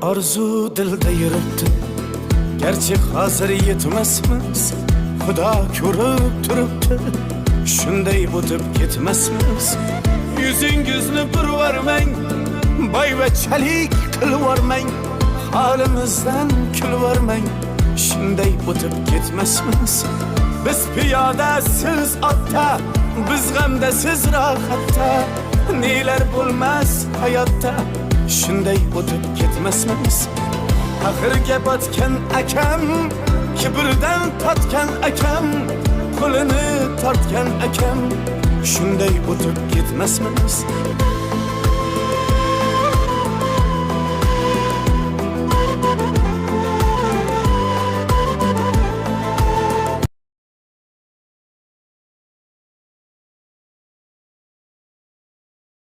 Arzu dilda yuribdi, gerçi hazır yetmesmiz. Xudo ko'rib turibdi, shunday o'tib ketmasmiz. Yuzingizni burvarmang, boyvachalik qilvormang, holimizdan kulvormang, shunday o'tib ketmasmiz. Biz piyoda, siz otda, biz g'amda, siz rohatda, nelar bo'lmas hayotda, shunday o'tib ketmasmiz. Axirga botgan akam, kibrdan totgan akam, qo'lini tortgan akam, shunday o'tib ketmasmiz.